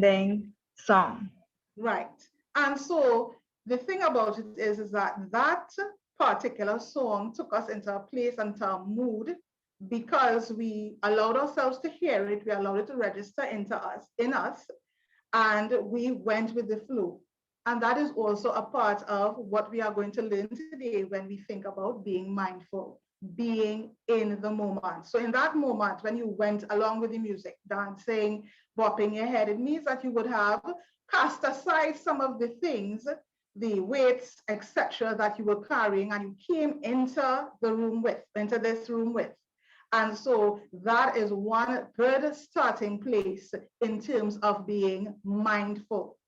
ending song. Right. And so the thing about it is that that particular song took us into a place, into a mood, because we allowed ourselves to hear it, we allowed it to register into us, in us, and we went with the flow. And that is also a part of what we are going to learn today when we think about being mindful, being in the moment. So, in that moment, when you went along with the music, dancing, bopping your head, it means that you would have cast aside some of the things, the weights, etc., that you were carrying, and you came into the room with, into this room with. And so that is one good starting place in terms of being mindful.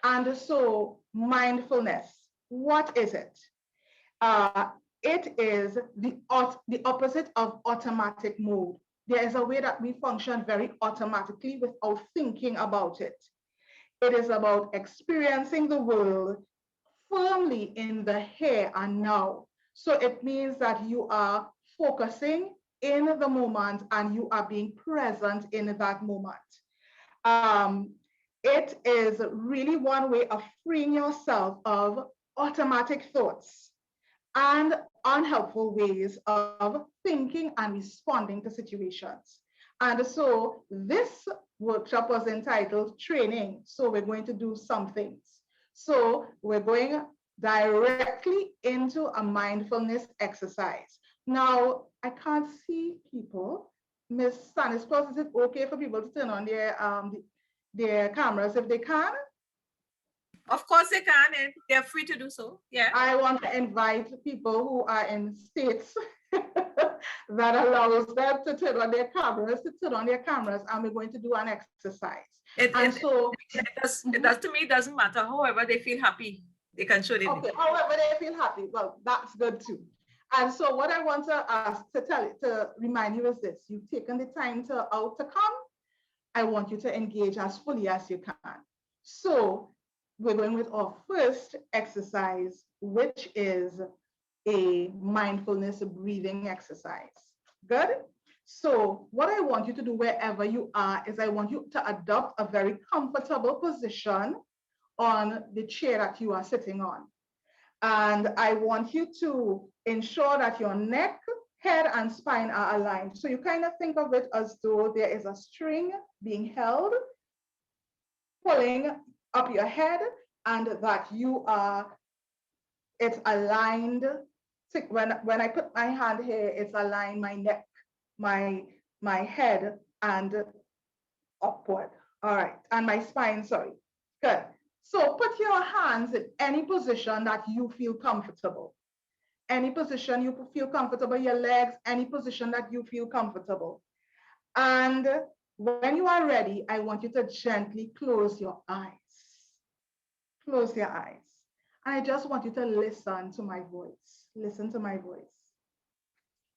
And so, mindfulness, what is it? Uh, it is the opposite of automatic mode. There is a way that we function very automatically without thinking about it. It is about experiencing the world firmly in the here and now. So it means that you are focusing in the moment and you are being present in that moment. Um, it is really one way of freeing yourself of automatic thoughts and unhelpful ways of thinking and responding to situations. And so this workshop was entitled Training. So we're going to do some things. So we're going directly into a mindfulness exercise. Now, I can't see people. Miss Stanislaus, is it okay for people to turn on their cameras if they can? Of course they can, and they're free to do so. Yeah. I want to invite people who are in states that allows them to turn on their cameras, and we're going to do an exercise. It does to me, it doesn't matter. However they feel happy, they can show it. Okay, however they feel happy, well, that's good too. And so what I want to ask to remind you is this: you've taken the time out to come. I want you to engage as fully as you can. So we're going with our first exercise, which is a mindfulness breathing exercise. Good? So what I want you to do wherever you are is I want you to adopt a very comfortable position on the chair that you are sitting on. And I want you to ensure that your neck, head, and spine are aligned. So you kind of think of it as though there is a string being held, pulling up your head, and that it's aligned. When I put my hand here, it's aligned my neck, my head, and upward. All right, and my spine, sorry. Good. So put your hands in any position that you feel comfortable. Any position you feel comfortable, your legs, any position that you feel comfortable. And when you are ready, I want you to gently close your eyes. Close your eyes. And I just want you to listen to my voice. Listen to my voice.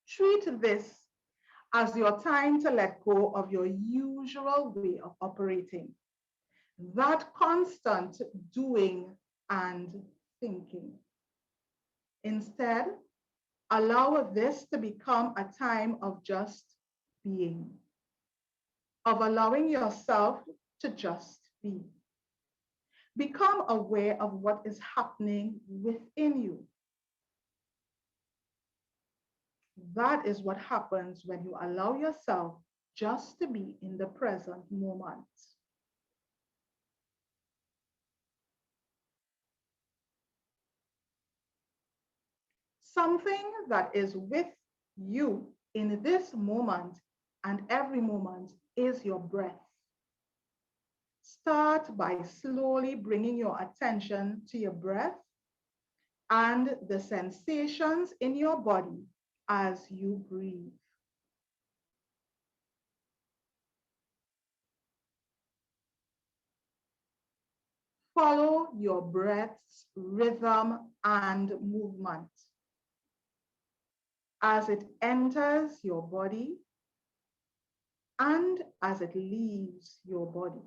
Treat this as your time to let go of your usual way of operating. That constant doing and thinking. Instead, allow this to become a time of just being, of allowing yourself to just be. Become aware of what is happening within you. That is what happens when you allow yourself just to be in the present moment. Something that is with you in this moment and every moment is your breath. Start by slowly bringing your attention to your breath and the sensations in your body as you breathe. Follow your breath's rhythm and movement as it enters your body and as it leaves your body.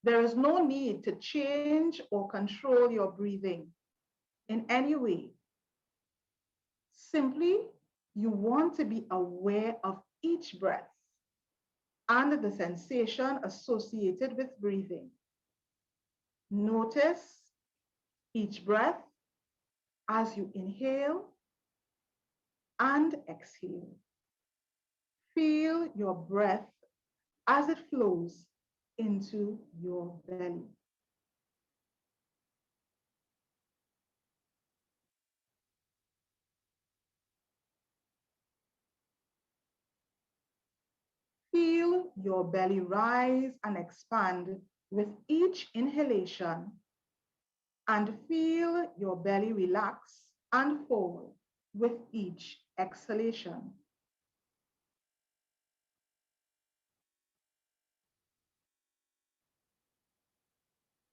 There is no need to change or control your breathing in any way. Simply You want to be aware of each breath and the sensation associated with breathing. Notice each breath as you inhale and exhale. Feel your breath as it flows into your belly. Feel your belly rise and expand with each inhalation, and feel your belly relax and fall with each exhalation.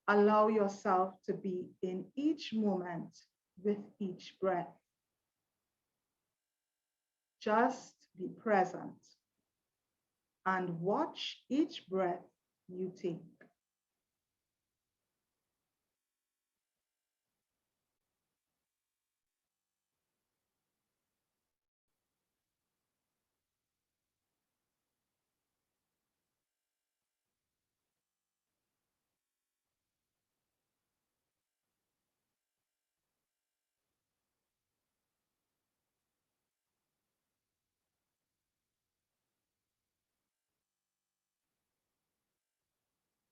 Allow yourself to be in each moment with each breath. Just be present and watch each breath you take.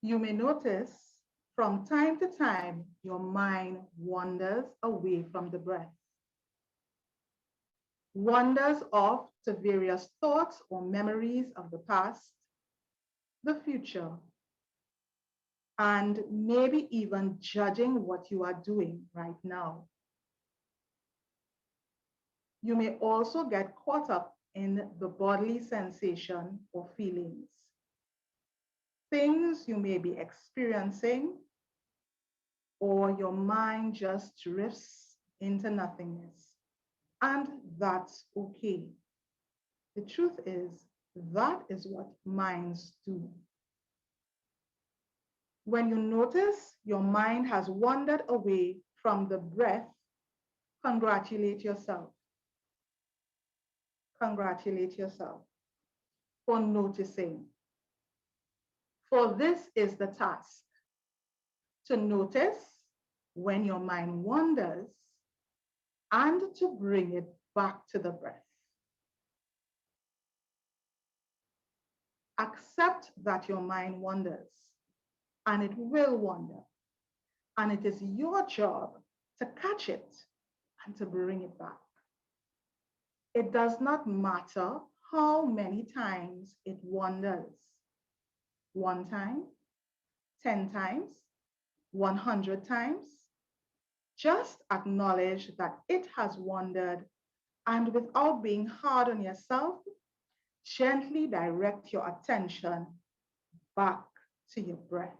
You may notice from time to time your mind wanders away from the breath, wanders off to various thoughts or memories of the past, the future, and maybe even judging what you are doing right now. You may also get caught up in the bodily sensation or feelings, things you may be experiencing, or your mind just drifts into nothingness. And that's okay. The truth is, that is what minds do. When you notice your mind has wandered away from the breath, congratulate yourself. Congratulate yourself for noticing. For this is the task, to notice when your mind wanders and to bring it back to the breath. Accept that your mind wanders, and it will wander. And it is your job to catch it and to bring it back. It does not matter how many times it wanders. 1 time, 10 times, 100 times. Just acknowledge that it has wandered, and without being hard on yourself, gently direct your attention back to your breath.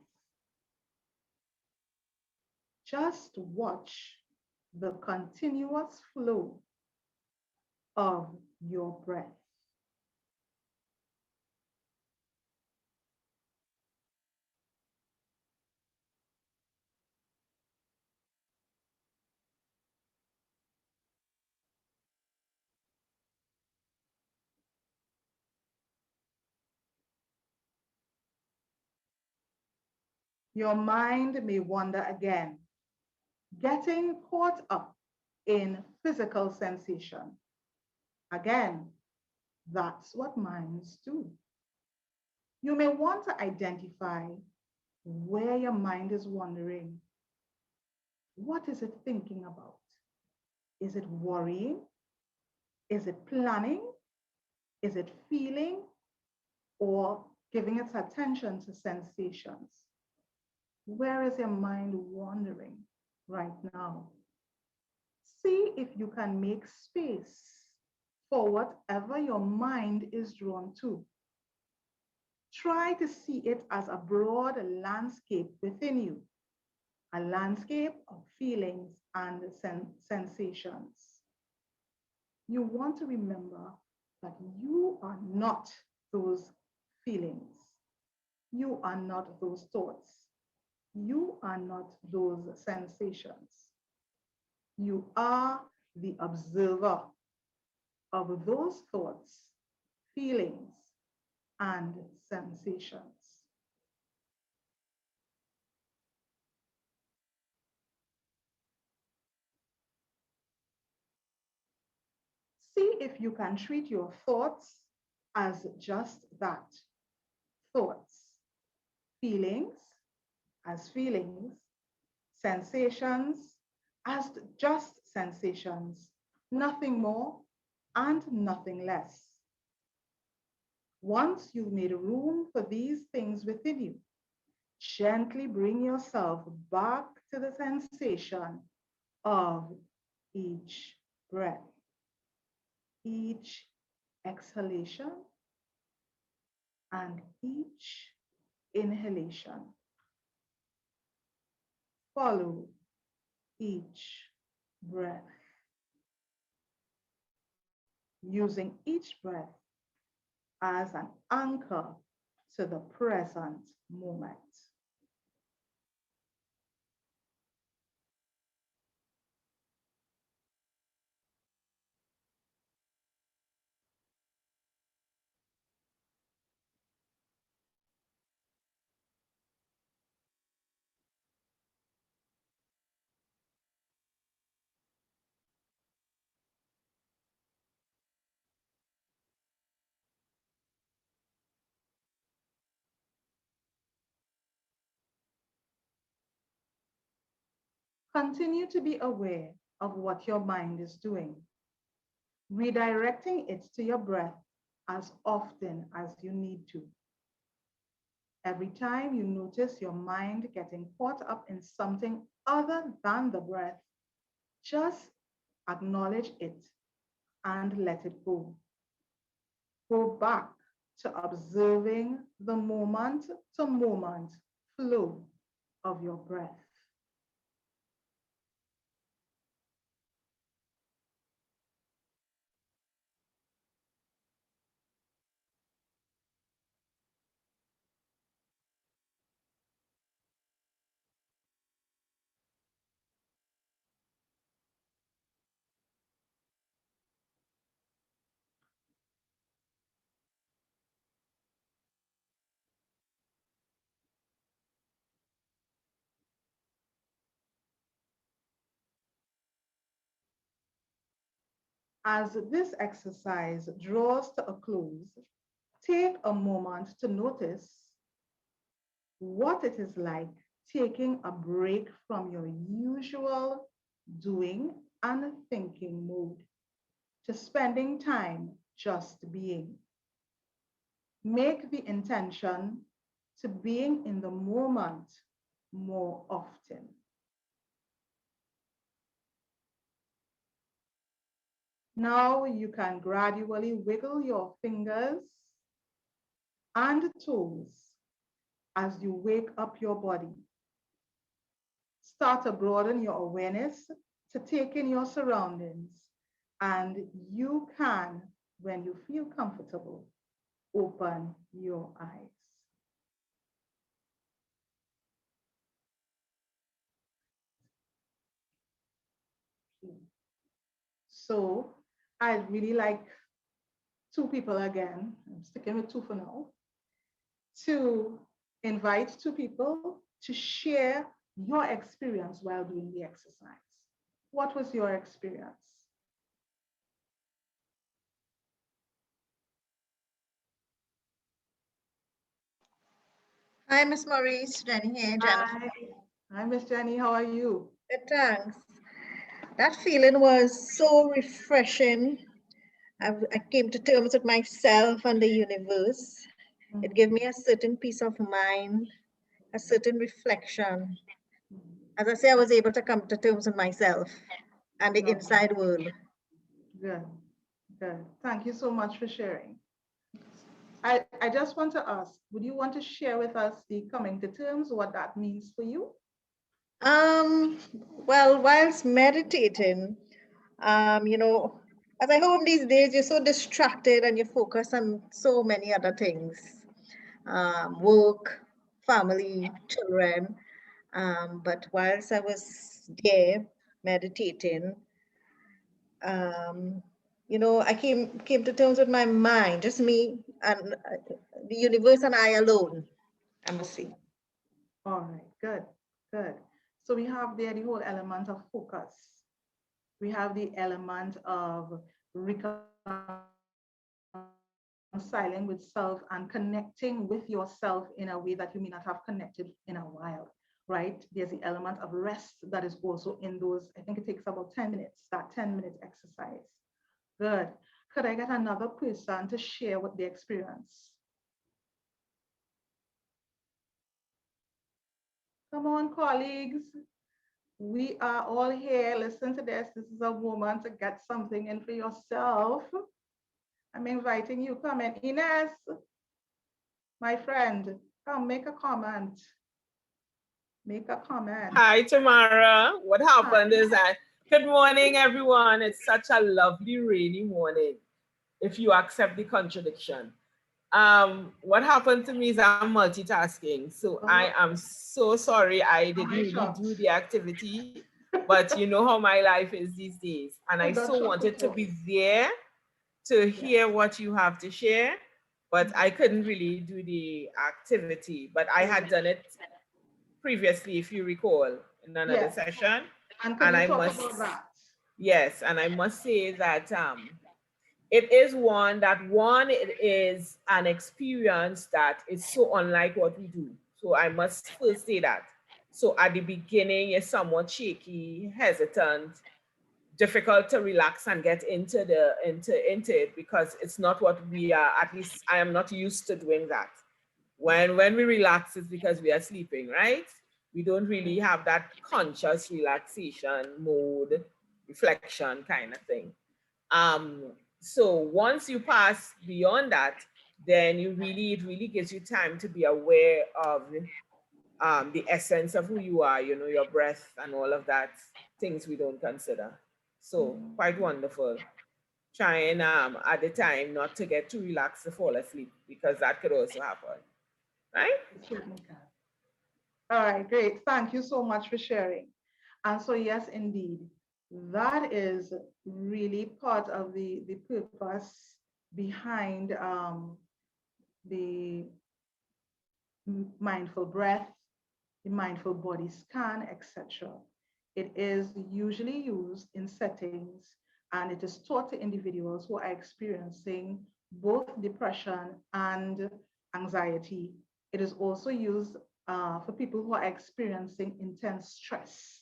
Just watch the continuous flow of your breath. Your mind may wander again, getting caught up in physical sensation. Again, that's what minds do. You may want to identify where your mind is wandering. What is it thinking about? Is it worrying? Is it planning? Is it feeling? Or giving its attention to sensations? Where is your mind wandering right now? See if you can make space for whatever your mind is drawn to. Try to see it as a broad landscape within you, a landscape of feelings and sensations. You want to remember that you are not those feelings. You are not those thoughts. You are not those sensations. You are the observer, of those thoughts, feelings, and sensations. See if you can treat your thoughts as just that, thoughts, feelings as feelings, sensations as just sensations, nothing more and nothing less. Once you've made room for these things within you, gently bring yourself back to the sensation of each breath, each exhalation, and each inhalation. Follow each breath, using each breath as an anchor to the present moment. Continue to be aware of what your mind is doing, redirecting it to your breath as often as you need to. Every time you notice your mind getting caught up in something other than the breath, just acknowledge it and let it go. Go back to observing the moment to moment flow of your breath. As this exercise draws to a close, take a moment to notice what it is like taking a break from your usual doing and thinking mode to spending time just being. Make the intention to being in the moment more often. Now you can gradually wiggle your fingers and toes as you wake up your body. Start to broaden your awareness to take in your surroundings, and you can, when you feel comfortable, open your eyes. So I'd really like two people again, I'm sticking with two for now, to invite two people to share your experience while doing the exercise. What was your experience? Hi, Miss Maurice. Jenny here, Jennifer. Hi, Miss Jenny. How are you? Good, thanks. That feeling was so refreshing. I came to terms with myself and the universe. It gave me a certain peace of mind, a certain reflection. As I say, I was able to come to terms with myself and the Lovely. inside world. Good, good. Thank you so much for sharing. I just want to ask, would you want to share with us the coming to terms, what that means for you? Um, well, whilst meditating, you know, as I home these days, you're so distracted and you focus on so many other things. Work, family, children. But whilst I was there meditating, um, you know, I came to terms with my mind, just me and the universe and I alone, I must say. All right, good, good. So we have there the whole element of focus. We have the element of reconciling with self and connecting with yourself in a way that you may not have connected in a while, right? There's the element of rest that is also in those, I think it takes about 10 minutes, that 10-minute exercise. Good. Could I get another person to share what they experience? Come on, colleagues. We are all here. Listen to this. This is a moment to get something in for yourself. I'm inviting you. Come in. Ines, my friend, come make a comment. Make a comment. Hi, Tamara. What Hi. happened is that, good morning, everyone. It's such a lovely rainy morning, if you accept the contradiction. What happened to me is I'm multitasking. So I am so sorry I didn't My really shocked. do the activity, but you know how my life is these days. And I I got so shocked wanted to before. be there to Yes. hear what you have to share, but I Mhm. couldn't really do the activity. But I had Correct. done it previously, if you recall, in another Yes. session. And can And you I talk must, about that? yes, and I must say that it is it is an experience that is so unlike what we do. So I must first say that. So at the beginning, you're somewhat shaky, hesitant, difficult to relax and get into it because it's not what we are. At least I am not used to doing that. When we relax, it's because we are sleeping, right? We don't really have that conscious relaxation mode, reflection kind of thing. So once you pass beyond that, then it really gives you time to be aware of the essence of who you are, you know, your breath and all of that, things we don't consider. So quite wonderful. Trying at the time not to get too relaxed to fall asleep because that could also happen, right? It certainly can. All right, great. Thank you so much for sharing. And so, yes, indeed, that is really part of the purpose behind the mindful breath, the mindful body scan, etc. It is usually used in settings and it is taught to individuals who are experiencing both depression and anxiety. It is also used for people who are experiencing intense stress.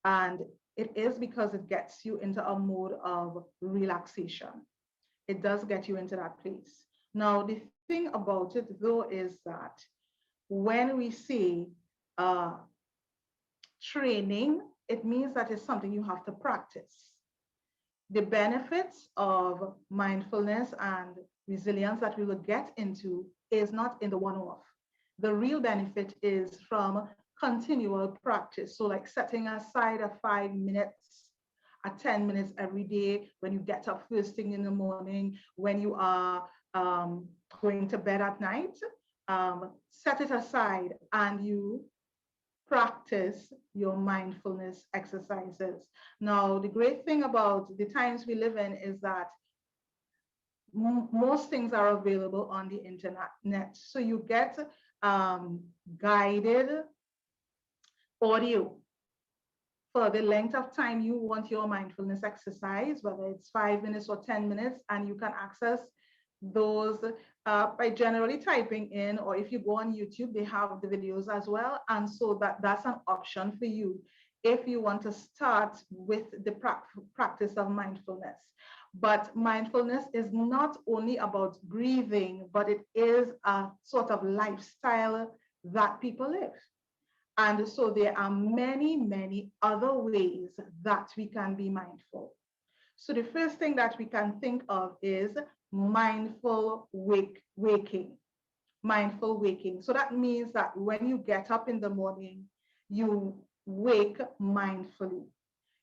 And it is because it gets you into a mode of relaxation. It does get you into that place. Now, the thing about it, though, is that when we say uh, training, it means that it's something you have to practice. The benefits of mindfulness and resilience that we will get into is not in the one-off. The real benefit is from continual practice. So like setting aside a 5 minutes, a 10 minutes every day, when you get up first thing in the morning, when you are going to bed at night, set it aside and you practice your mindfulness exercises. Now, the great thing about the times we live in is that most things are available on the internet. So you get guided audio for the length of time you want your mindfulness exercise, whether it's 5 minutes or 10 minutes, and you can access those by generally typing in, or if you go on YouTube, they have the videos as well. And so that's an option for you if you want to start with the practice of mindfulness. But mindfulness is not only about breathing, but it is a sort of lifestyle that people live. And so there are many, many other ways that we can be mindful. So the first thing that we can think of is mindful waking. Mindful waking. So that means that when you get up in the morning, you wake mindfully.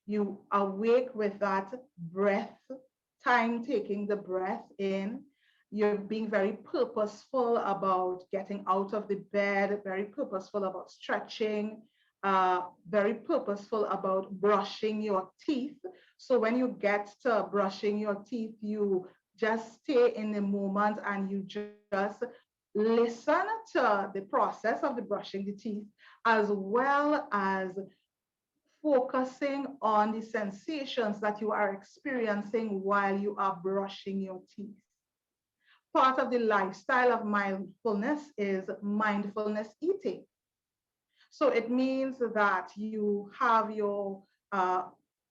You awake with that breath, time taking the breath in. You're being very purposeful about getting out of the bed, very purposeful about stretching, very purposeful about brushing your teeth. So when you get to brushing your teeth, you just stay in the moment and you just listen to the process of the brushing the teeth, as well as focusing on the sensations that you are experiencing while you are brushing your teeth. Part of the lifestyle of mindfulness is mindfulness eating. So it means that you have your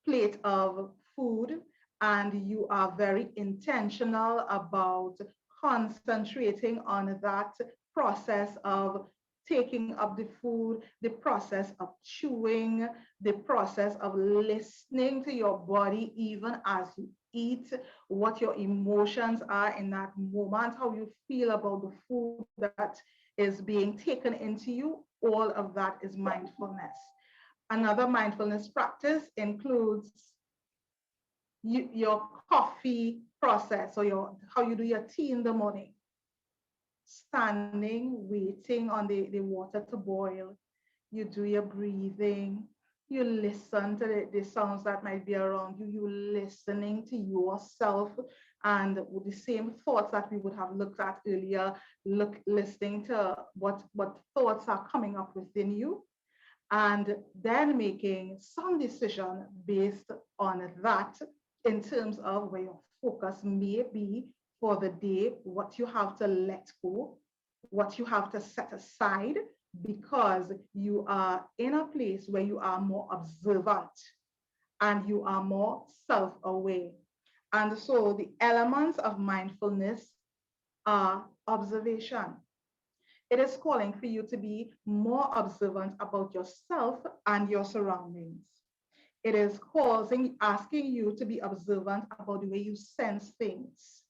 plate of food and you are very intentional about concentrating on that process of taking up the food, the process of chewing, the process of listening to your body even as you eat, what your emotions are in that moment, how you feel about the food that is being taken into you. All of that is mindfulness. Another mindfulness practice includes your coffee process, or how you do your tea in the morning, standing, waiting on the water to boil. You do your breathing, you listen to the sounds that might be around you, you listening to yourself, and with the same thoughts that we would have looked at earlier, listening to what thoughts are coming up within you, and then making some decision based on that in terms of where your focus may be for the day, what you have to let go, what you have to set aside, because you are in a place where you are more observant and you are more self-aware. And so the elements of mindfulness are observation. It is calling for you to be more observant about yourself and your surroundings. It is asking you to be observant about the way you sense things,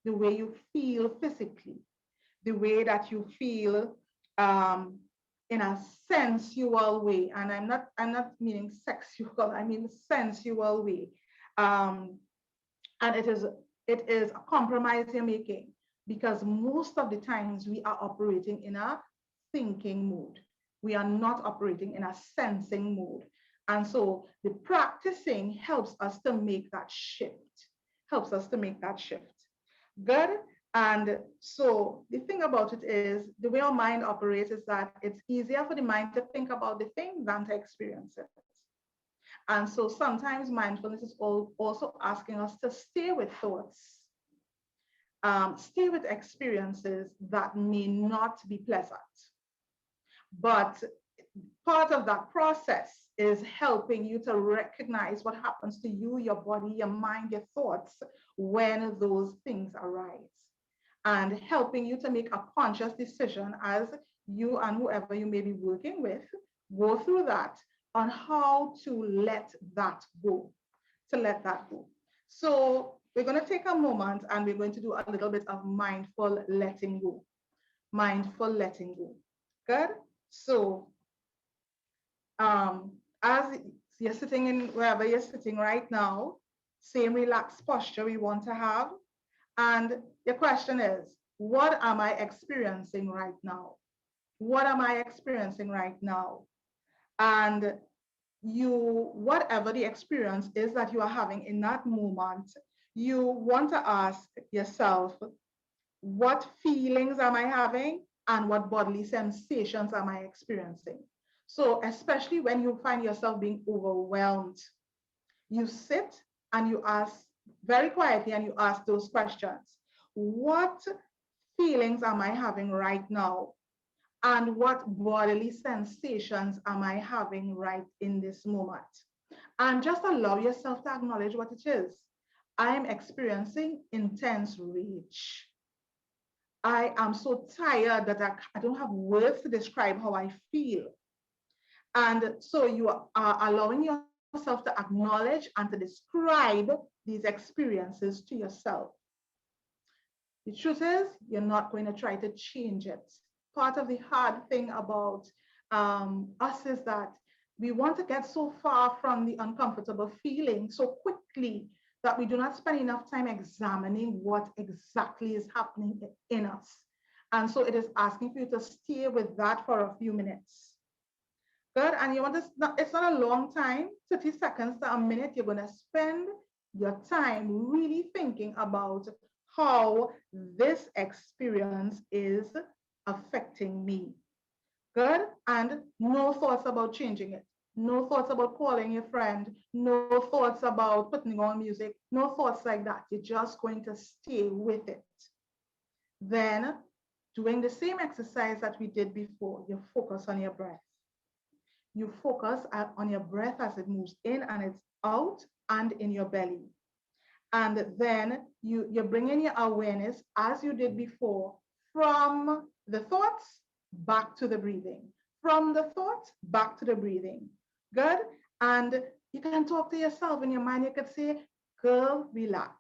the way you feel physically, the way that you feel um, in a sensual way. And I'm not meaning sexual, I mean sensual way. Um, and it is a compromise you're making, because most of the times we are operating in a thinking mode. We are not operating in a sensing mode. And so the practicing helps us to make that shift, helps us to make that shift. Good. And so the thing about it is, the way our mind operates is that it's easier for the mind to think about the thing than to experience it. And so sometimes mindfulness is also asking us to stay with thoughts, stay with experiences that may not be pleasant. But part of that process is helping you to recognize what happens to you, your body, your mind, your thoughts when those things arise, and helping you to make a conscious decision as you and whoever you may be working with go through that, on how to let that go, to let that go. So we're going to take a moment and we're going to do a little bit of mindful letting go. Mindful letting go. Good. So as you're sitting in wherever you're sitting right now, same relaxed posture we want to have. And the question is, what am I experiencing right now? What am I experiencing right now? And whatever the experience is that you are having in that moment, you want to ask yourself, what feelings am I having and what bodily sensations am I experiencing? So especially when you find yourself being overwhelmed, you sit and you ask very quietly and you ask those questions. What feelings am I having right now? And what bodily sensations am I having right in this moment? And just allow yourself to acknowledge what it is. I am experiencing intense rage. I am so tired that I don't have words to describe how I feel. And so you are allowing yourself to acknowledge and to describe these experiences to yourself. The truth is, you're not going to try to change it. Part of the hard thing about us is that we want to get so far from the uncomfortable feeling so quickly that we do not spend enough time examining what exactly is happening in us. And so it is asking for you to stay with that for a few minutes. Good. And you want to, it's not a long time, 30 seconds to a minute. You're going to spend your time really thinking about how this experience is affecting me. Good. And no thoughts about changing it. No thoughts about calling your friend. No thoughts about putting on music. No thoughts like that. You're just going to stay with it. Then, doing the same exercise that we did before, you focus on your breath. You focus on your breath as it moves in and it's out and in your belly. And then you bring in your awareness as you did before from the thoughts back to the breathing, from the thoughts back to the breathing. Good. And you can talk to yourself in your mind. You could say, girl, relax.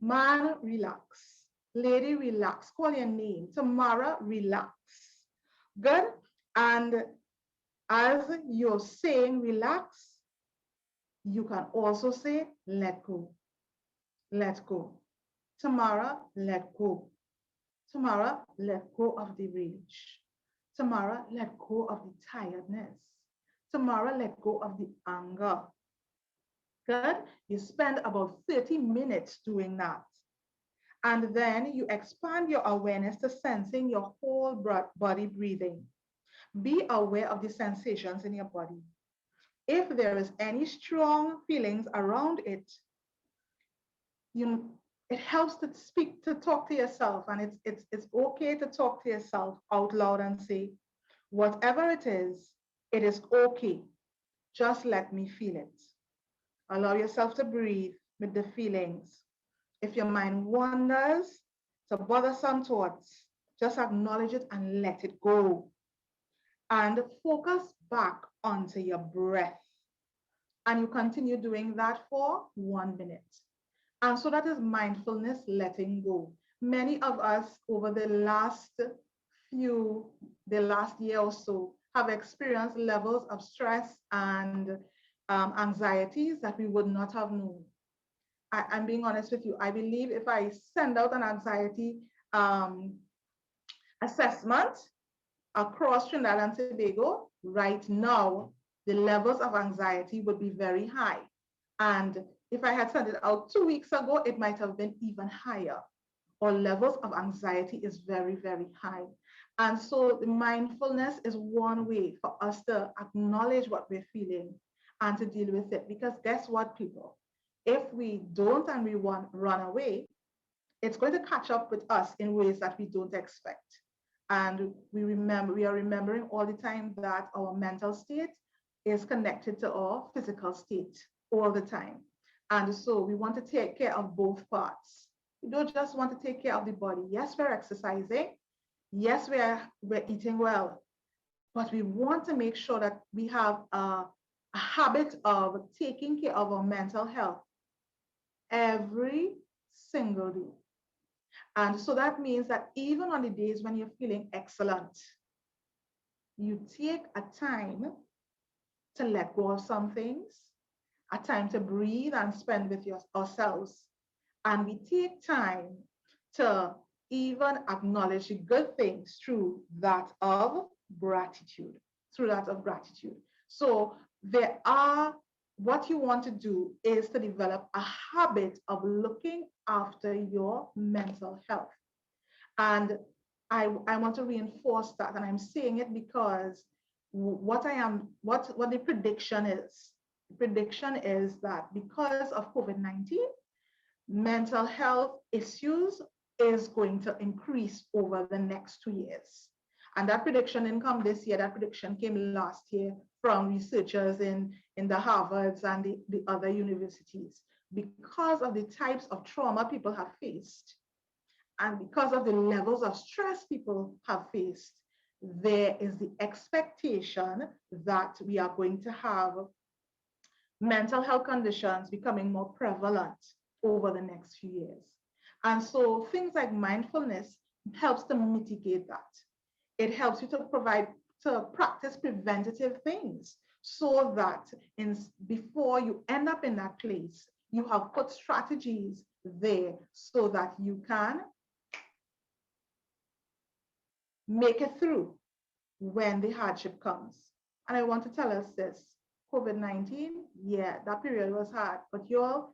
Man, relax. Lady, relax. Call your name. Tamara, relax. Good. And as you're saying relax, you can also say let go. Let go. Tamara, let go. Tamara, let go of the rage. Tamara, let go of the tiredness. Tamara, let go of the anger. Good. You spend about 30 minutes doing that. And then you expand your awareness to sensing your whole body breathing. Be aware of the sensations in your body. If there is any strong feelings around it, it helps to talk to yourself, and it's okay to talk to yourself out loud and say, whatever it is okay. Just let me feel it. Allow yourself to breathe with the feelings. If your mind wanders to bothersome thoughts, just acknowledge it and let it go. And focus back onto your breath. And you continue doing that for 1 minute. And so that is mindfulness, letting go. Many of us over the last year or so have experienced levels of stress and anxieties that we would not have known. I'm being honest with you. I believe if I send out an anxiety assessment across Trinidad and Tobago, right now, the levels of anxiety would be very high. And if I had sent it out 2 weeks ago, it might have been even higher. Our levels of anxiety is very, very high. And so the mindfulness is one way for us to acknowledge what we're feeling and to deal with it. Because guess what, people? If we don't and we run away, it's going to catch up with us in ways that we don't expect. And we are remembering all the time that our mental state is connected to our physical state all the time. And so we want to take care of both parts. We don't just want to take care of the body. Yes, we're exercising. Yes, we're eating well. But we want to make sure that we have a habit of taking care of our mental health every single day. And so that means that even on the days when you're feeling excellent, you take a time to let go of some things, a time to breathe and spend with ourselves. And we take time to even acknowledge the good things through that of gratitude, So what you want to do is to develop a habit of looking after your mental health. And I want to reinforce that, and I'm saying it because what the prediction is. The prediction is that because of COVID-19, mental health issues is going to increase over the next 2 years. And that prediction didn't come this year, that prediction came last year from researchers in the Harvards and the other universities. Because of the types of trauma people have faced, and because of the levels of stress people have faced, there is the expectation that we are going to have mental health conditions becoming more prevalent over the next few years. And so things like mindfulness helps to mitigate that. It helps you to practice preventative things so that before you end up in that place, you have put strategies there so that you can make it through when the hardship comes. And I want to tell us this, COVID-19, yeah, that period was hard, but your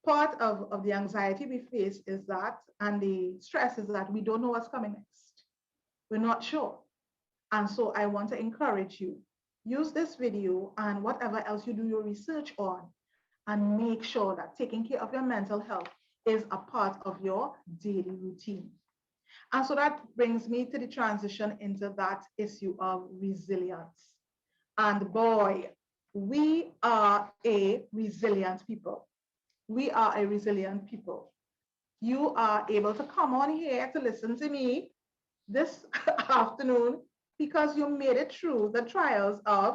part of the anxiety we face is that, and the stress is that we don't know what's coming next. We're not sure. And so I want to encourage you, use this video and whatever else you do your research on, and make sure that taking care of your mental health is a part of your daily routine. And so that brings me to the transition into that issue of resilience. And boy, we are a resilient people. We are a resilient people. You are able to come on here to listen to me this afternoon because you made it through the trials of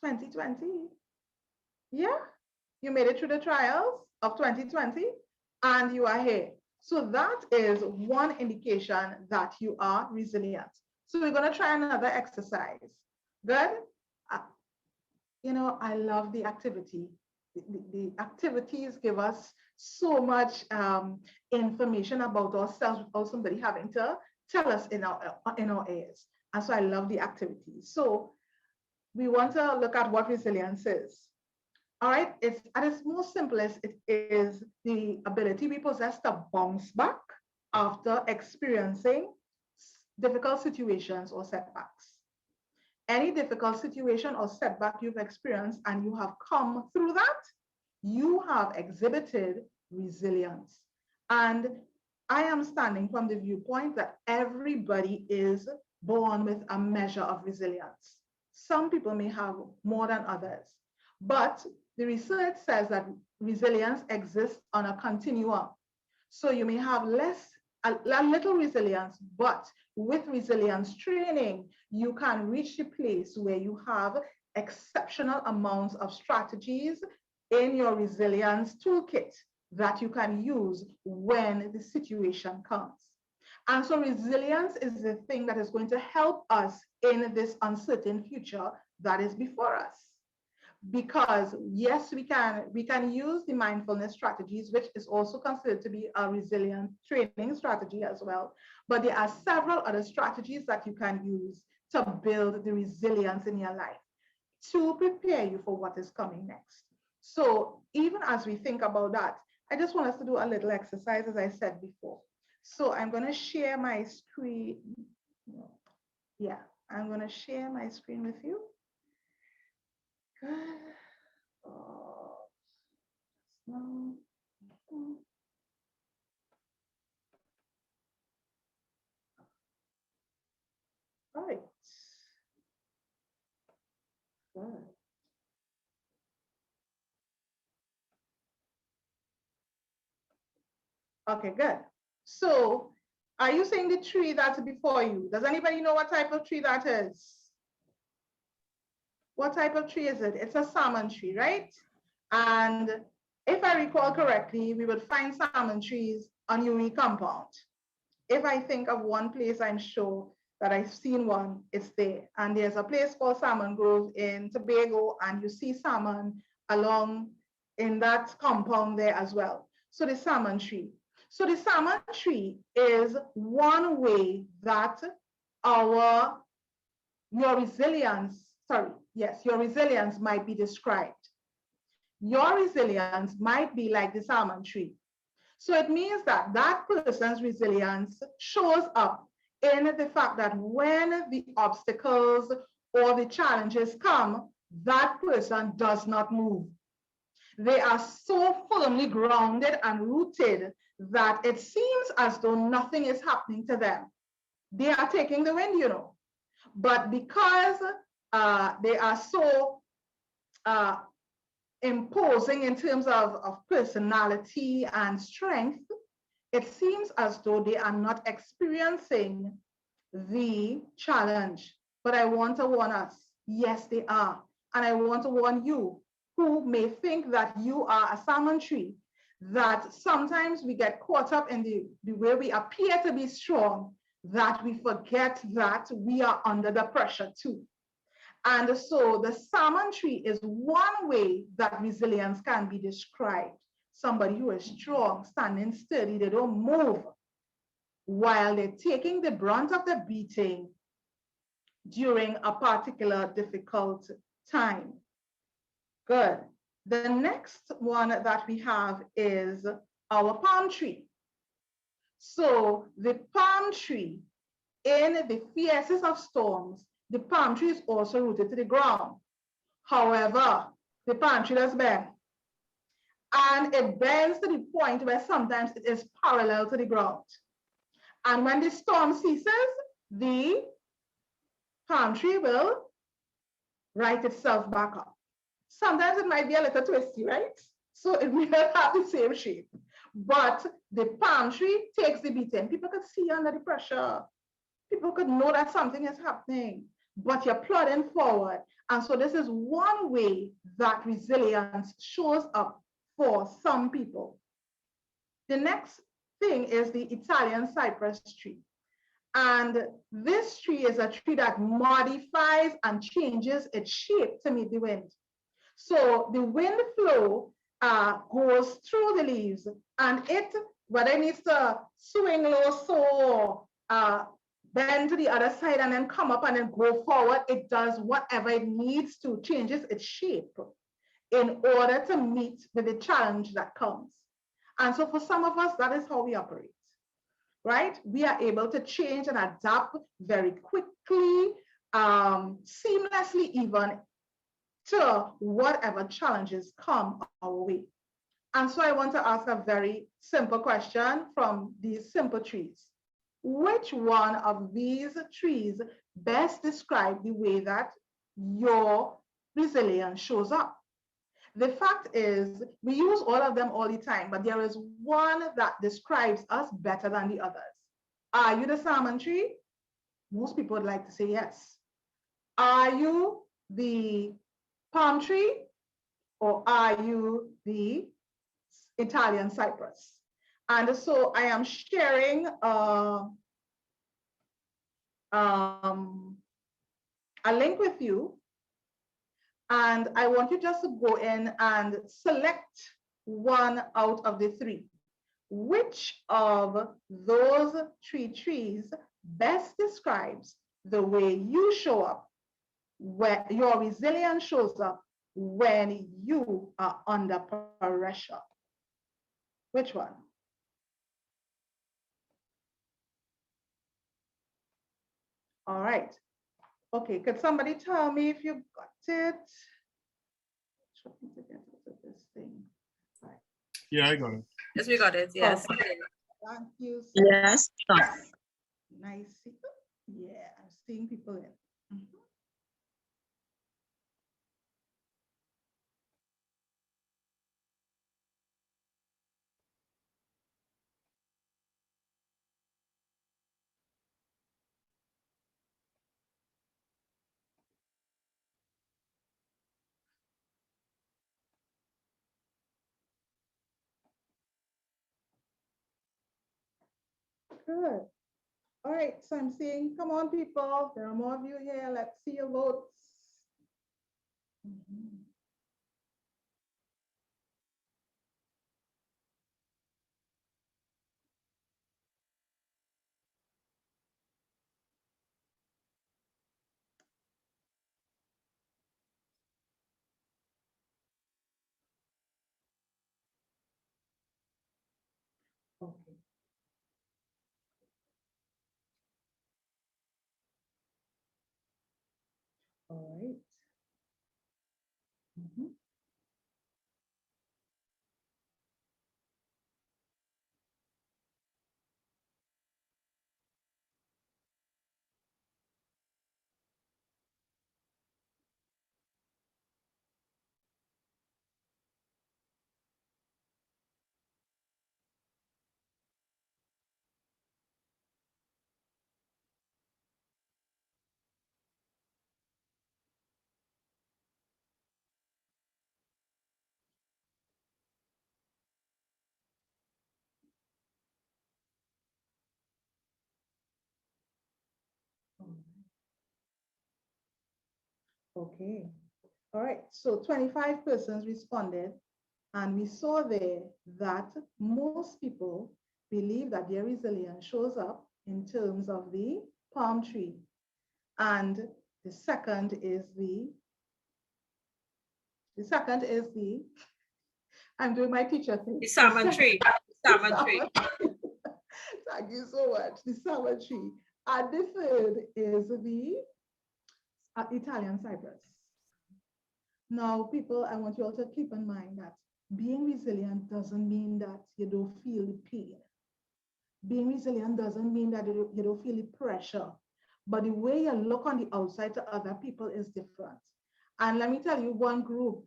2020. Yeah, you made it through the trials of 2020 and you are here. So that is one indication that you are resilient. So we're going to try another exercise. Good? Uh, I love the activity. The activities give us so much information about ourselves without somebody having to tell us in our ears. And so I love the activities. So we want to look at what resilience is. All right, it's at its most simplest, it is the ability we possess to bounce back after experiencing difficult situations or setbacks. Any difficult situation or setback you've experienced and you have come through that, you have exhibited resilience. And I am standing from the viewpoint that everybody is born with a measure of resilience. Some people may have more than others, but the research says that resilience exists on a continuum. So you may have a little resilience, but with resilience training, you can reach the place where you have exceptional amounts of strategies in your resilience toolkit that you can use when the situation comes. And so resilience is the thing that is going to help us in this uncertain future that is before us. Because yes, we can use the mindfulness strategies, which is also considered to be a resilient training strategy as well. But there are several other strategies that you can use to build the resilience in your life to prepare you for what is coming next. So even as we think about that, I just want us to do a little exercise, as I said before. So I'm going to share my screen. Yeah, I'm going to share my screen with you. Oh, no. All right. Good. Okay, good. So are you seeing the tree that's before you? Does anybody know what type of tree that is? What type of tree is it? It's a salmon tree, right? And if I recall correctly, we would find salmon trees on Uni compound. If I think of one place, I'm sure that I've seen one, it's there. And there's a place called Salmon Grove in Tobago, and you see salmon along in that compound there as well. So the salmon tree. So the salmon tree is one way that your resilience might be described. Your resilience might be like the salmon tree. So it means that that person's resilience shows up in the fact that when the obstacles or the challenges come, that person does not move. They are so firmly grounded and rooted that it seems as though nothing is happening to them. They are taking the wind, but because they are so imposing in terms of personality and strength, it seems as though they are not experiencing the challenge. But I want to warn us, yes, they are. And I want to warn you who may think that you are a salmon tree, that sometimes we get caught up in the way we appear to be strong, that we forget that we are under the pressure too. And so the salmon tree is one way that resilience can be described. Somebody who is strong, standing sturdy, they don't move. while they're taking the brunt of the beating during a particular difficult time. Good. The next one that we have is our palm tree. So the palm tree, in the fiercest of storms, the palm tree is also rooted to the ground. However, the palm tree does bend. And it bends to the point where sometimes it is parallel to the ground. And when the storm ceases, the palm tree will right itself back up. Sometimes it might be a little twisty, right? So it may not have the same shape. But the palm tree takes the beating. People could see under the pressure. People could know that something is happening, but you're plodding forward. And so this is one way that resilience shows up for some people. The next thing is the Italian cypress tree. And this tree is a tree that modifies and changes its shape to meet the wind. So the wind flow goes through the leaves, and it, whether it needs to swing low, so bend to the other side and then come up and then go forward, it does whatever it needs to, changes its shape in order to meet with the challenge that comes. And so for some of us, that is how we operate, right? We are able to change and adapt very quickly, seamlessly even, to whatever challenges come our way. And so I want to ask a very simple question from these simple trees. Which one of these trees best describe the way that your resilience shows up? The fact is, we use all of them all the time, but there is one that describes us better than the others. Are you the salmon tree? Most people would like to say yes. Are you the palm tree, or are you the Italian cypress? And so I am sharing a link with you, and I want you just to go in and select one out of the three. Which of those three trees best describes the way you show up, where your resilience shows up when you are under pressure? Which one? All right. Okay, could somebody tell me if you got it? This thing. Right. Yeah, I got it. Yes, we got it. Yes. Okay. Thank you. Yes. Nice. Yeah, I'm seeing people in. Good. All right, so I'm seeing, come on, people. There are more of you here. Let's see your votes. Okay. All right. Okay. All right. So 25 persons responded, and we saw there that most people believe that their resilience shows up in terms of the palm tree. And the second is I'm doing my teacher thing. The salmon tree. Salmon tree. Thank you so much. The salmon tree. And the third is the Italian cypress. Now, people, I want you all to keep in mind that being resilient doesn't mean that you don't feel the pain. Being resilient doesn't mean that you don't feel the pressure. But the way you look on the outside to other people is different. And let me tell you one group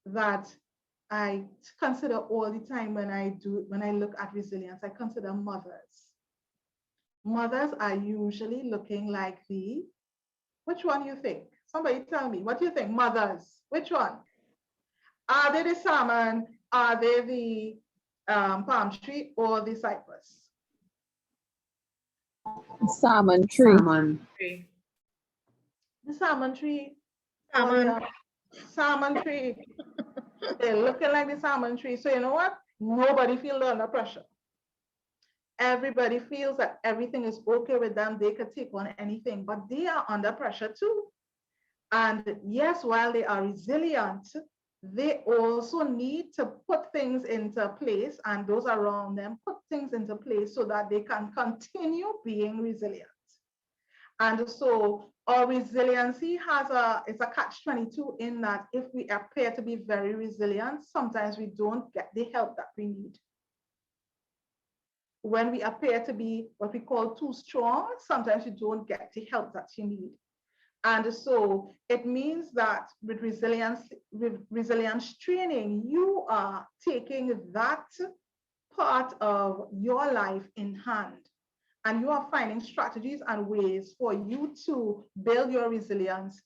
that I consider all the time when I look at resilience, I consider mothers. Mothers are usually looking like which one you think? Somebody tell me, what do you think? Mothers, which one? Are they the salmon? Are they the palm tree or the cypress? Salmon tree. Salmon tree. The salmon tree. Salmon. Salmon tree. They're looking like the salmon tree. So you know what? Nobody feels under pressure. Everybody feels that everything is okay with them. They could take on anything, but they are under pressure too. And yes, while they are resilient, they also need to put things into place, and those around them put things into place so that they can continue being resilient. And so our resiliency it's a catch-22 in that if we appear to be very resilient, sometimes we don't get the help that we need. When we appear to be what we call too strong, sometimes you don't get the help that you need. And so it means that with resilience training, you are taking that part of your life in hand, and you are finding strategies and ways for you to build your resilience,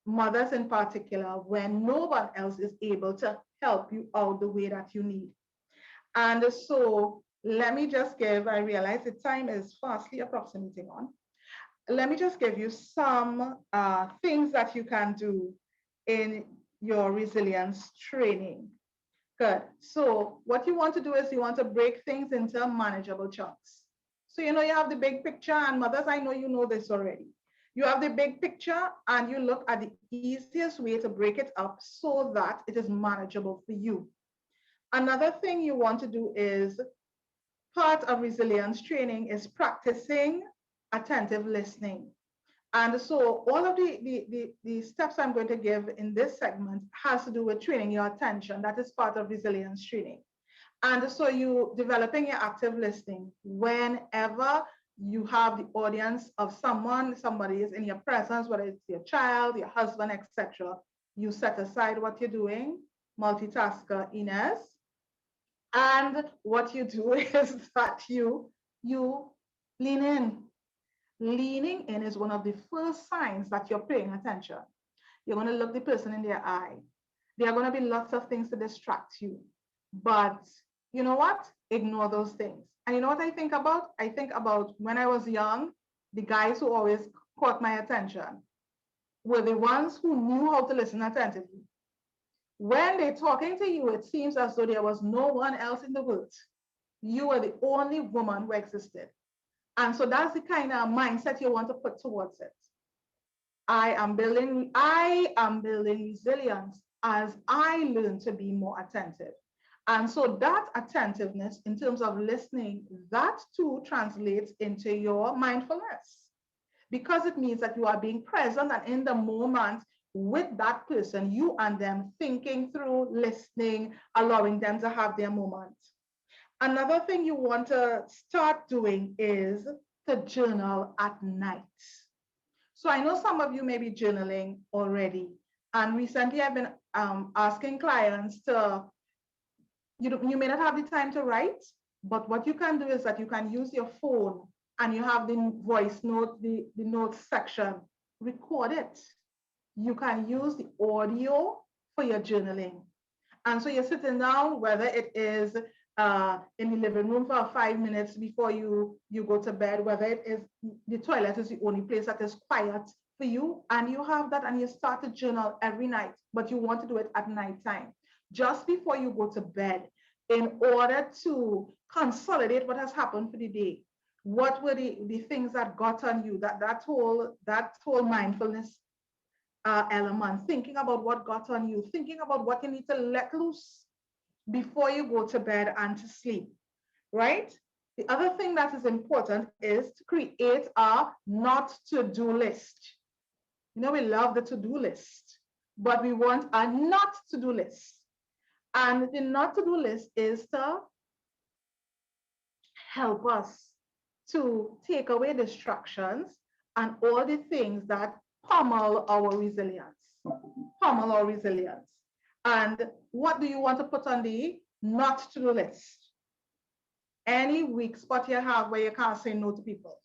mothers in particular, when no one else is able to help you out the way that you need. And so let me just I realize the time is fastly approximating on. Let me just give you some things that you can do in your resilience training. Good. So what you want to do is you want to break things into manageable chunks. So, you have the big picture, and mothers, I know you know this already. You have the big picture and you look at the easiest way to break it up so that it is manageable for you. Another thing you want to do is part of resilience training is practicing attentive listening. And so all of the steps I'm going to give in this segment has to do with training your attention. That is part of resilience training. And so you developing your active listening whenever you have the audience of somebody is in your presence, whether it's your child, your husband, etc. You set aside what you're doing, multitasker Inez. And what you do is that you lean in. Leaning in is one of the first signs that you're paying attention. You're going to look the person in their eye. There are going to be lots of things to distract you. But you know what? Ignore those things. And you know what I think about? I think about when I was young, the guys who always caught my attention were the ones who knew how to listen attentively. When they're talking to you, it seems as though there was no one else in the world. You were the only woman who existed. And so that's the kind of mindset you want to put towards it. I am building resilience as I learn to be more attentive. And so that attentiveness in terms of listening, that too translates into your mindfulness, because it means that you are being present and in the moment with that person, you and them thinking through, listening, allowing them to have their moment. Another thing you want to start doing is to journal at night. So I know some of you may be journaling already. And recently I've been asking clients to, you may not have the time to write, but what you can do is that you can use your phone and you have the voice note, the notes section, record it. You can use the audio for your journaling. And so you're sitting down, whether it is in the living room for 5 minutes before you go to bed, whether it is the toilet is the only place that is quiet for you, and you have that and you start to journal every night, but you want to do it at nighttime. Just before you go to bed, in order to consolidate what has happened for the day. What were the things that got on you? That whole mindfulness element, thinking about what got on you, thinking about what you need to let loose before you go to bed and to sleep, right? The other thing that is important is to create a not to-do list. You know, we love the to-do list, but we want a not to-do list. And the not to-do list is to help us to take away distractions and all the things that pummel our resilience. Pummel our resilience. And what do you want to put on the not to-do list? Any weak spot you have where you can't say no to people.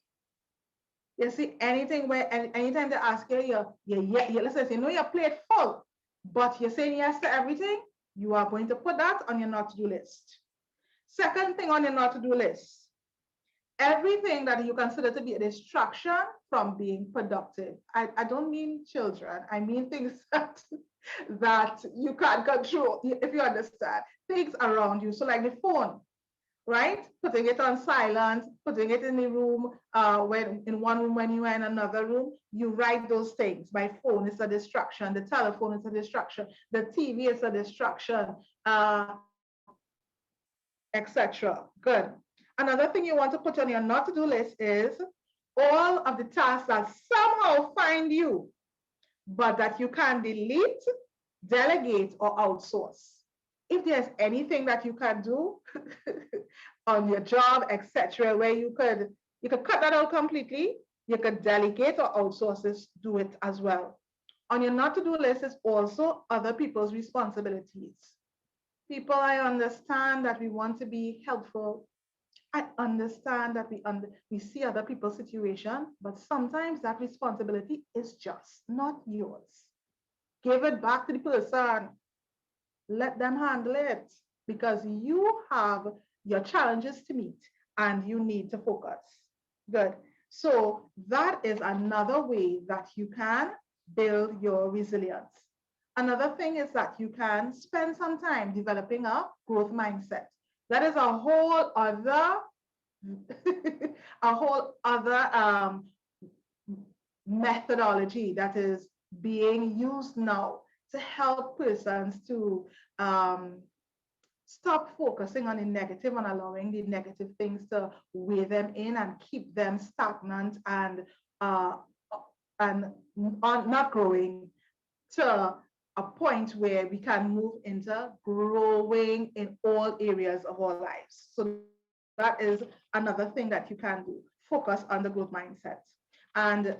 You see, anything where anytime they ask you, listen, you know your plate full, but you're saying yes to everything, you are going to put that on your not to-do list. Second thing on your not to-do list, everything that you consider to be a distraction from being productive. I don't mean children, I mean things that you can't control, if you understand, things around you. So like the phone, right? Putting it on silent, putting it in the room, when in one room, when you are in another room, you write those things. My phone is a distraction, the telephone is a distraction, the TV is a distraction, etc. Good. Another thing you want to put on your not to-do list is all of the tasks that somehow find you, but that you can delete, delegate, or outsource. If there's anything that you can do on your job, etc., where you could cut that out completely, you could delegate or outsource this, do it as well. On your not to-do list is also other people's responsibilities. People, I understand that we want to be helpful. I understand that we see other people's situation, but sometimes that responsibility is just not yours. Give it back to the person. Let them handle it because you have your challenges to meet and you need to focus. Good. So that is another way that you can build your resilience. Another thing is that you can spend some time developing a growth mindset. That is a whole other a whole other methodology that is being used now to help persons to stop focusing on the negative and allowing the negative things to weigh them in and keep them stagnant and not growing to a point where we can move into growing in all areas of our lives. So that is another thing that you can do. Focus on the growth mindset. And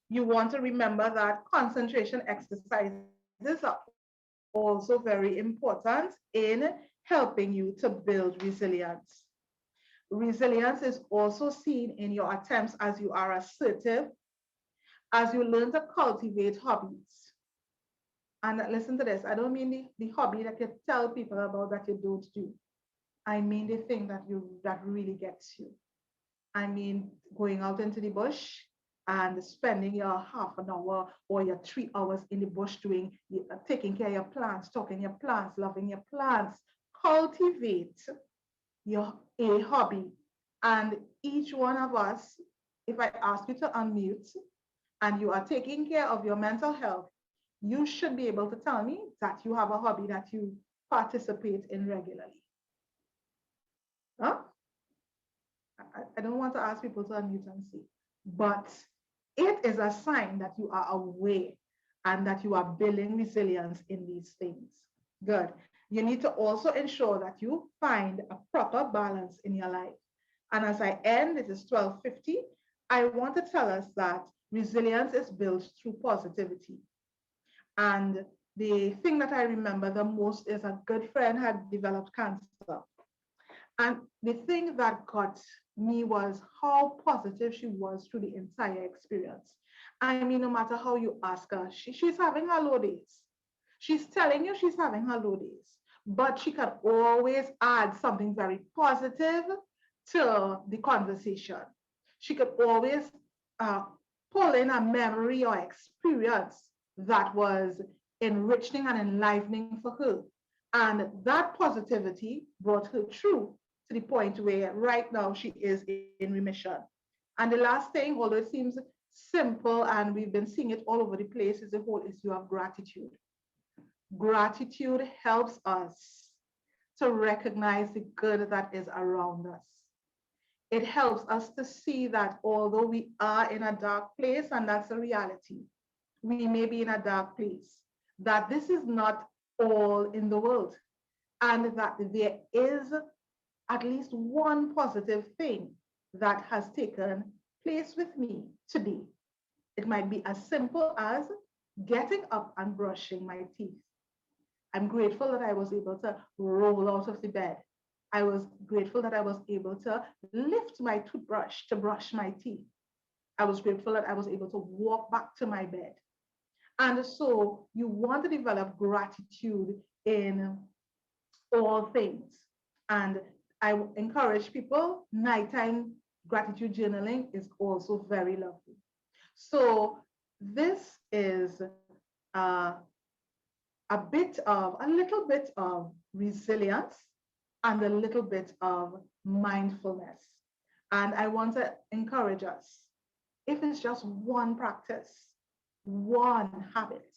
you want to remember that concentration exercises are also very important in helping you to build resilience. Resilience is also seen in your attempts as you are assertive, as you learn to cultivate hobbies. And listen to this, I don't mean the hobby that you tell people about that you don't do. I mean the thing that really gets you. I mean going out into the bush and spending your half an hour or your 3 hours in the bush taking care of your plants, talking your plants, loving your plants. Cultivate a hobby. And each one of us, if I ask you to unmute and you are taking care of your mental health, you should be able to tell me that you have a hobby that you participate in regularly. Huh? I don't want to ask people to unmute and see, but it is a sign that you are aware and that you are building resilience in these things. Good. You need to also ensure that you find a proper balance in your life. And as I end, it is 12:50, I want to tell us that resilience is built through positivity. And the thing that I remember the most is a good friend had developed cancer. And the thing that got me was how positive she was through the entire experience. I mean, no matter how you ask her, she's having her low days. She's telling you she's having her low days, but she can always add something very positive to the conversation. She could always pull in a memory or experience that was enriching and enlivening for her. And that positivity brought her through to the point where right now she is in remission. And the last thing, although it seems simple and we've been seeing it all over the place, is the whole issue of gratitude. Gratitude helps us to recognize the good that is around us. It helps us to see that although we are in a dark place, and that's a reality, we may be in a dark place, that this is not all in the world, and that there is at least one positive thing that has taken place with me today. It might be as simple as getting up and brushing my teeth. I'm grateful that I was able to roll out of the bed. I was grateful that I was able to lift my toothbrush to brush my teeth. I was grateful that I was able to walk back to my bed. And so you want to develop gratitude in all things. And I encourage people, nighttime gratitude journaling is also very lovely. So this is a little bit of resilience and a little bit of mindfulness. And I want to encourage us, if it's just one practice, one habit,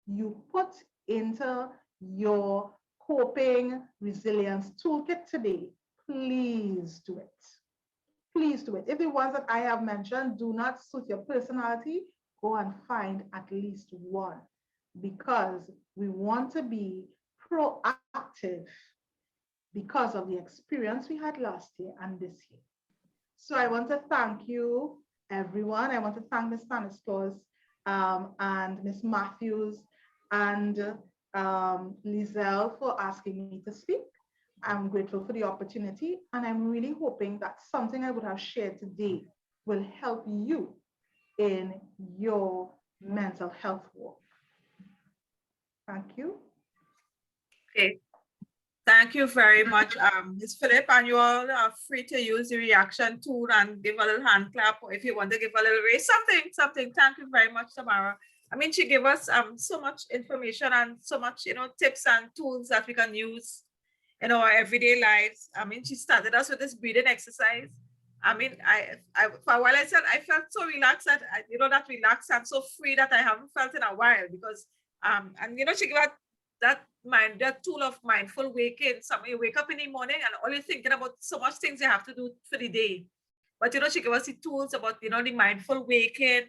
you put into your coping resilience toolkit today, please do it. Please do it. If the ones that I have mentioned do not suit your personality, go and find at least one, because we want to be proactive because of the experience we had last year and this year. So I want to thank you, everyone. I want to thank Ms. Stanislaus and Ms. Matthews and Lizelle for asking me to speak. I'm grateful for the opportunity, and I'm really hoping that something I would have shared today will help you in your mental health work. Thank you. Okay. Thank you very much, Ms. Phillip, and you all are free to use the reaction tool and give a little hand clap, or if you want to give a little raise, something. Thank you very much, Tamara. I mean, she gave us so much information and so much, tips and tools that we can use in our everyday lives. I mean, she started us with this breathing exercise. I mean, I for a while I said I felt so relaxed that that relaxed and so free that I haven't felt in a while, because and she gave us that tool of mindful waking. You wake up in the morning and all you're thinking about so much things you have to do for the day. But she gave us the tools about the mindful waking,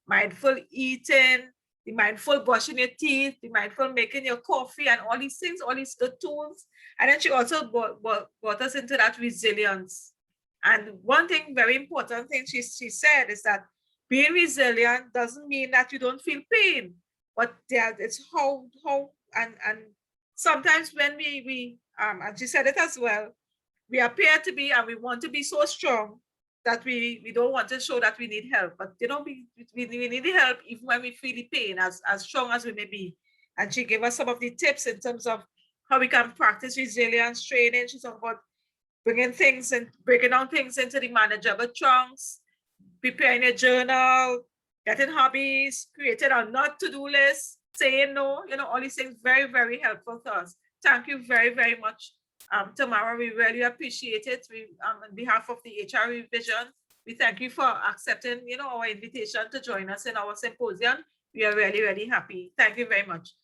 mindful eating, the mindful brushing your teeth, the mindful making your coffee, and all these things, all these good tools. And then she also brought us into that resilience. And one thing, very important thing she said is that being resilient doesn't mean that you don't feel pain, but it's how and sometimes when we and she said it as well, we appear to be and we want to be so strong that we don't want to show that we need help, but we need help even when we feel the pain, as strong as we may be. And she gave us some of the tips in terms of how we can practice resilience training. She talked about breaking down things into the manageable chunks, preparing a journal, getting hobbies, creating a not to-do list, saying no, all these things, very, very helpful to us. Thank you very, very much, Tamara. We really appreciate it. We, on behalf of the HR Revision, we thank you for accepting, our invitation to join us in our symposium. We are really, really happy. Thank you very much.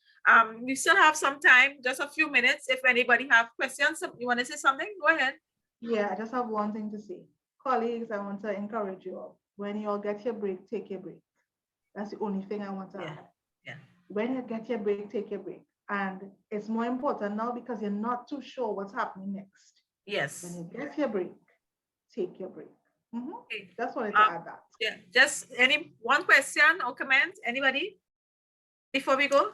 We still have some time, just a few minutes. If anybody have questions, you want to say something? Go ahead. Yeah, I just have one thing to say. Colleagues, I want to encourage you all. When you all get your break, take your break. That's the only thing I want to add. Yeah. When you get your break, take your break. And it's more important now because you're not too sure what's happening next. Yes. When you get your break, take your break. Okay. Just wanted to add that. Yeah. Just one question or comment? Anybody? Before we go?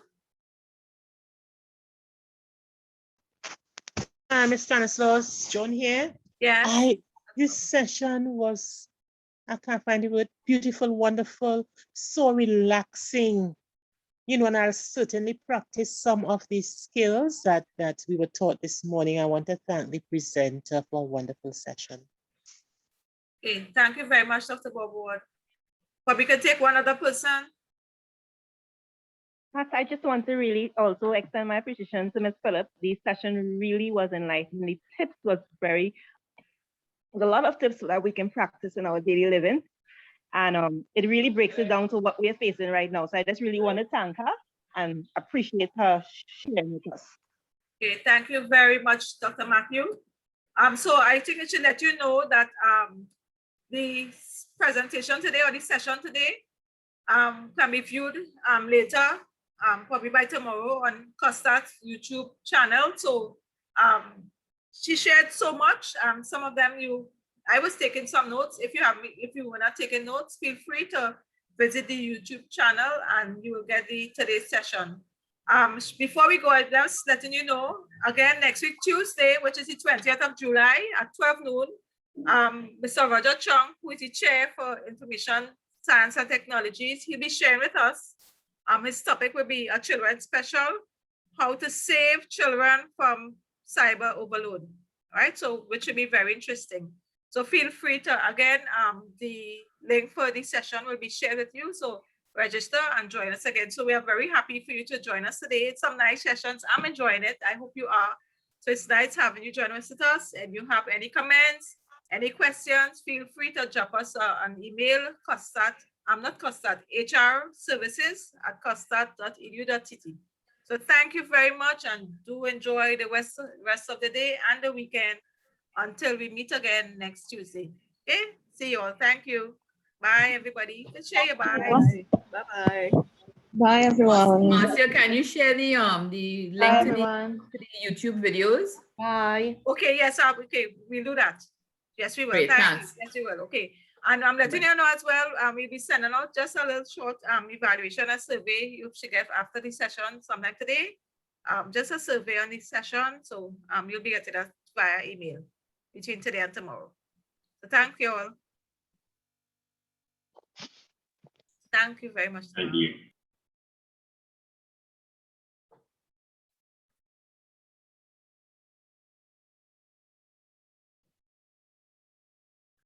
Ms. Stanislaus, John here. Yeah. This session was, I can't find the word, beautiful, wonderful, so relaxing. And I'll certainly practice some of these skills that we were taught this morning. I want to thank the presenter for a wonderful session. Okay, thank you very much, Dr. Bob Ward. But we can take one other person. I just want to really also extend my appreciation to Ms. Phillips. The session really was enlightening. The tips was there's a lot of tips that we can practice in our daily living. And it really breaks it down to what we are facing right now. So I just really want to thank her and appreciate her sharing with us. Okay, thank you very much, Dr. Matthew. So I think I should let you know that the presentation today or the session today can be viewed later, probably by tomorrow on Costa's YouTube channel. So she shared so much. Some of them I was taking some notes. If you were not taking notes, feel free to visit the YouTube channel and you will get today's session. Before we go, I'm just letting you know, again, next week, Tuesday, which is the 20th of July at 12 noon, Mr. Roger Chung, who is the Chair for Information Science and Technologies, he'll be sharing with us. His topic will be a children's special, how to save children from cyber overload, right? So, which will be very interesting. So feel free to, again, the link for the session will be shared with you. So register and join us again. So we are very happy for you to join us today. It's some nice sessions. I'm enjoying it. I hope you are. So it's nice having you join us with us. And you have any comments, any questions, feel free to drop us an email, hrservices@costat.edu.tt. So thank you very much and do enjoy the rest of the day and the weekend until we meet again next Tuesday. Okay, see you all. Thank you. Bye, everybody. Share your bye. Bye-bye. Bye, everyone. Marcia, can you share the link to the YouTube videos? Bye. Okay, yes, okay, we'll do that. Yes, we will. Great, thanks. Yes, we will. Okay. And I'm letting you know as well, we'll be sending out just a little short evaluation and survey you should get after the session sometime today. Just a survey on this session. So you'll be getting that via email between today and tomorrow. So thank you all. Thank you very much. Thank you.